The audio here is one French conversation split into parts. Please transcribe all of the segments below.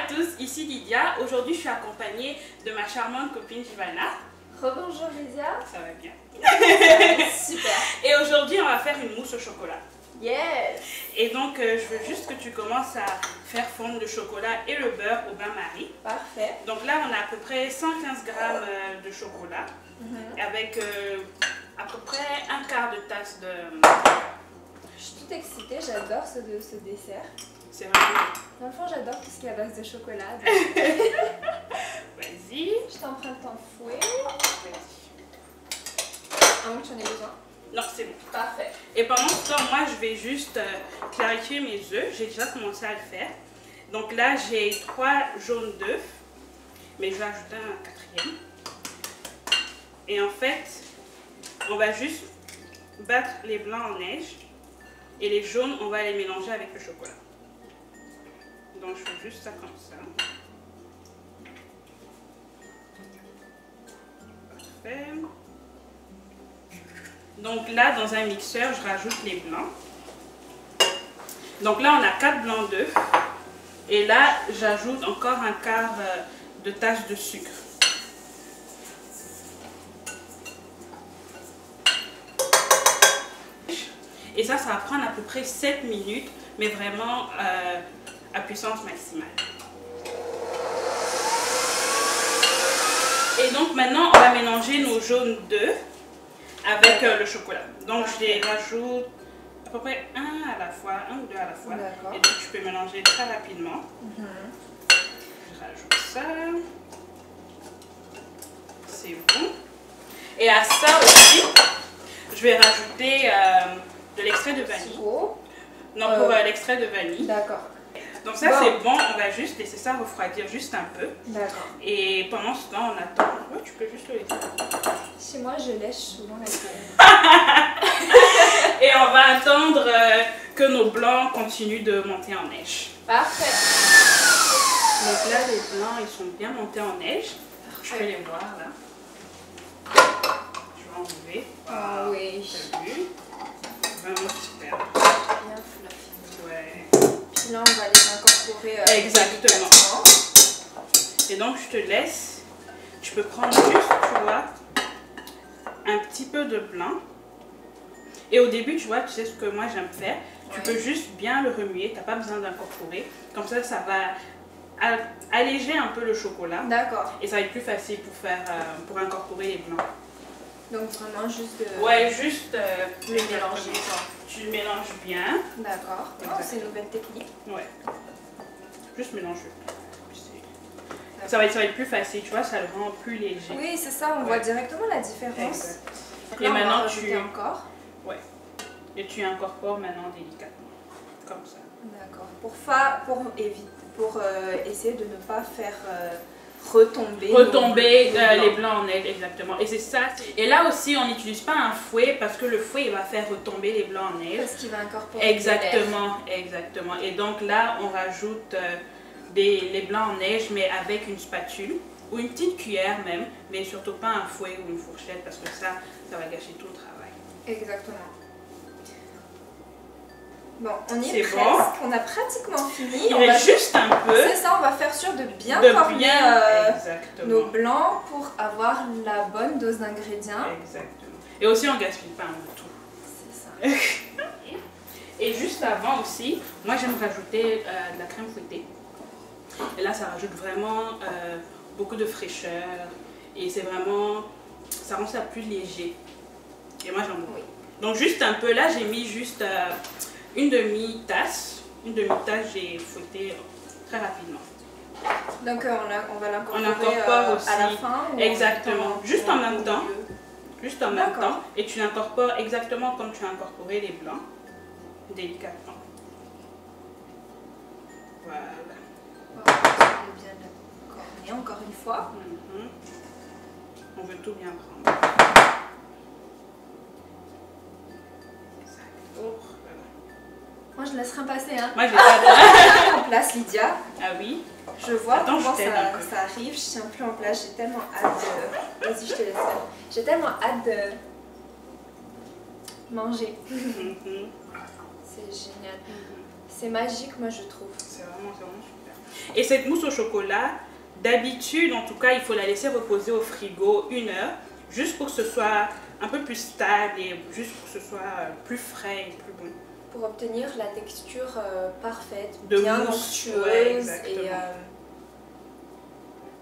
tous, ici Lydia. Aujourd'hui, je suis accompagnée de ma charmante copine Giovanna. Rebonjour Lydia. Ça va bien. Super. Et aujourd'hui, on va faire une mousse au chocolat. Yes. Et donc, je veux juste que tu commences à faire fondre le chocolat et le beurre au bain-marie. Parfait. Donc là, on a à peu près 115 grammes de chocolat avec à peu près un quart de tasse de... Je suis toute excitée, j'adore ce dessert. C'est vraiment... Dans le fond, j'adore tout ce qui est à base de chocolat. Vas-y. Je t'emprunte ton fouet. Vas-y. Ah oui, tu en as besoin? Non, c'est bon. Parfait. Et pendant ce temps, moi, je vais juste clarifier mes œufs. J'ai déjà commencé à le faire. Donc là, j'ai 3 jaunes d'œufs. Mais je vais ajouter un quatrième. Et en fait, on va juste battre les blancs en neige. Et les jaunes, on va les mélanger avec le chocolat. Donc, je fais juste ça comme ça. Parfait. Donc là, dans un mixeur, je rajoute les blancs. Donc là, on a 4 blancs d'œufs. Et là, j'ajoute encore un quart de tasse de sucre. Et ça va prendre à peu près 7 minutes, mais vraiment à puissance maximale. Et donc maintenant, on va mélanger nos jaunes d'œufs avec le chocolat. Donc je les rajoute à peu près un à la fois, un ou deux à la fois. Et donc je peux mélanger très rapidement. Je rajoute ça. C'est bon. Et à ça aussi, je vais rajouter de l'extrait de vanille. Non, pour l'extrait de vanille. D'accord. Donc ça c'est bon, on va juste laisser ça refroidir juste un peu. D'accord. Et pendant ce temps, on attend. Ouais, tu peux juste le laisser. Chez moi, je lèche souvent la crème. Et on va attendre que nos blancs continuent de monter en neige. Parfait. Donc là, les blancs, ils sont bien montés en neige. Je peux les voir là. Je vais enlever. Ah oui. T'as vu? Vraiment super. Bien fluffy. Ouais. Puis là, on va les incorporer exactement. Et donc, je te laisse. Tu peux prendre juste, tu vois, un petit peu de blanc. Et au début, tu vois, tu sais ce que moi j'aime faire. Tu peux juste bien le remuer. Tu n'as pas besoin d'incorporer. Comme ça, ça va alléger un peu le chocolat. D'accord. Et ça va être plus facile pour faire, pour incorporer les blancs. Donc vraiment juste ouais, juste les mélanger. Tu mélanges bien. D'accord. Oh, c'est une nouvelle technique. Ouais. Juste mélanger. Ça va être plus facile, tu vois, ça le rend plus léger. Oui, c'est ça, on voit directement la différence. Exact. Donc Et là, maintenant, on va rajouter encore. Ouais. Et tu incorpores maintenant délicatement. Comme ça. D'accord. Pour essayer de ne pas faire retomber les blancs en neige, exactement. Et c'est ça. Et là aussi, on n'utilise pas un fouet parce que le fouet, il va faire retomber les blancs en neige. Parce qu'il va incorporer exactement, exactement. Et donc là, on rajoute les blancs en neige, mais avec une spatule ou une petite cuillère même, mais surtout pas un fouet ou une fourchette parce que ça va gâcher tout le travail. Exactement. Bon, on y est presque. Bon. On a pratiquement fini. Il reste juste un peu. C'est ça, on va faire sûr de bien corner nos blancs pour avoir la bonne dose d'ingrédients. Exactement. Et aussi, on ne gaspille pas un tout. C'est ça. Et juste avant aussi, moi j'aime rajouter de la crème fouettée. Et là, ça rajoute vraiment beaucoup de fraîcheur. Et c'est vraiment, ça rend ça plus léger. Et moi j'aime beaucoup. Donc juste un peu, là j'ai mis juste une demi-tasse. Une demi-tasse, j'ai fouetté très rapidement. Donc on va l'incorporer aussi à la fin. Exactement. Juste en même temps. Juste en même temps. Et tu l'incorpores exactement comme tu as incorporé les blancs. Délicatement. Voilà. Bien le corner encore une fois. On veut tout bien prendre. Moi je laisserai passer. Hein. Moi je l'ai en place, Lydia. Ah oui. Je vois comment ça arrive. Je tiens plus en place. J'ai tellement hâte de. Vas-y, je te laisse faire. J'ai tellement hâte de manger. C'est génial. C'est magique, moi je trouve. C'est vraiment super. Et cette mousse au chocolat, d'habitude, en tout cas, il faut la laisser reposer au frigo 1 heure, juste pour que ce soit un peu plus stable et juste pour que ce soit plus frais et plus bon. Pour obtenir la texture parfaite, de bien mousse, onctueuse. ouais,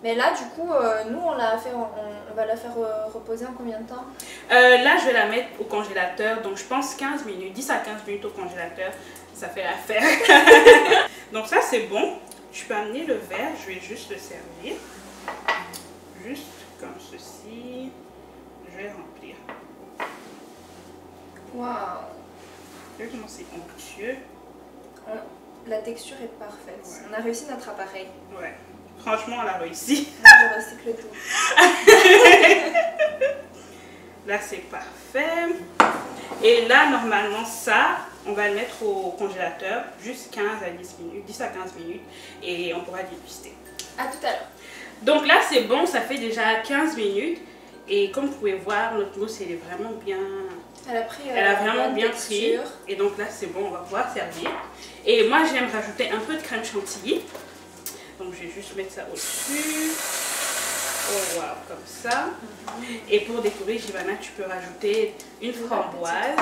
Mais là, du coup, nous, on va la faire reposer en combien de temps? Là, je vais la mettre au congélateur, donc je pense 15 minutes, 10 à 15 minutes au congélateur, ça fait l'affaire. Donc ça, c'est bon. Je peux amener le verre, je vais juste le servir. Juste comme ceci. Je vais remplir. Waouh! Vous voyez comment c'est onctueux? La texture est parfaite. Ouais. On a réussi notre appareil. Ouais. Franchement, on l'a réussi. Je recycle tout. Là, c'est parfait. Et là, normalement, ça, on va le mettre au congélateur juste 10 à 15 minutes et on pourra déguster. À tout à l'heure. Donc là, c'est bon, ça fait déjà 15 minutes. Et comme vous pouvez voir, notre mousse, elle est vraiment bien... Elle a vraiment bien pris. Et donc là, c'est bon, on va pouvoir servir. Et moi, j'aime rajouter un peu de crème chantilly. Donc, je vais juste mettre ça au-dessus. Oh, wow, comme ça. Et pour décorer, Giovanna, tu peux rajouter une framboise.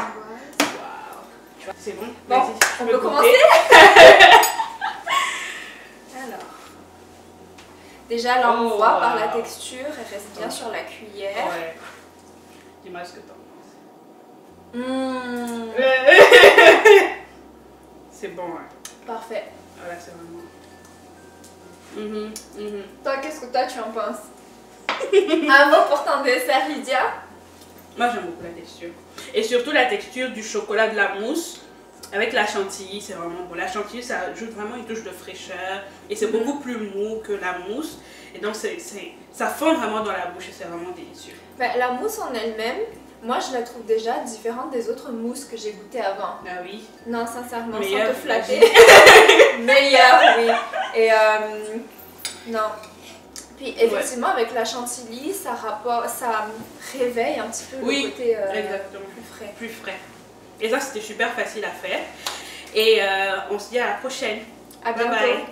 Wow. C'est bon? Bon, on peut commencer. Alors, déjà, là, on voit par la texture, elle reste bien sur la cuillère. Ouais. Dis-moi ce que t'en Mmh. C'est bon, hein. Parfait. Voilà, c'est vraiment... Toi, qu'est-ce que toi tu en penses? Un mot pour ton dessert, Lydia? Moi, j'aime beaucoup la texture. Et surtout la texture du chocolat de la mousse avec la chantilly, c'est vraiment bon. La chantilly, ça ajoute vraiment une touche de fraîcheur et c'est beaucoup plus mou que la mousse. Et donc, ça fond vraiment dans la bouche et c'est vraiment délicieux. Ben, la mousse en elle-même, moi je la trouve déjà différente des autres mousses que j'ai goûtées avant. Ah oui? Non, sincèrement, Meilleure, sans te flatter. Meilleure, oui. Et non. Puis effectivement, avec la chantilly, ça réveille un petit peu le côté exactement. plus frais. Plus frais. Et ça, c'était super facile à faire. Et on se dit à la prochaine. À bientôt. Bye bye.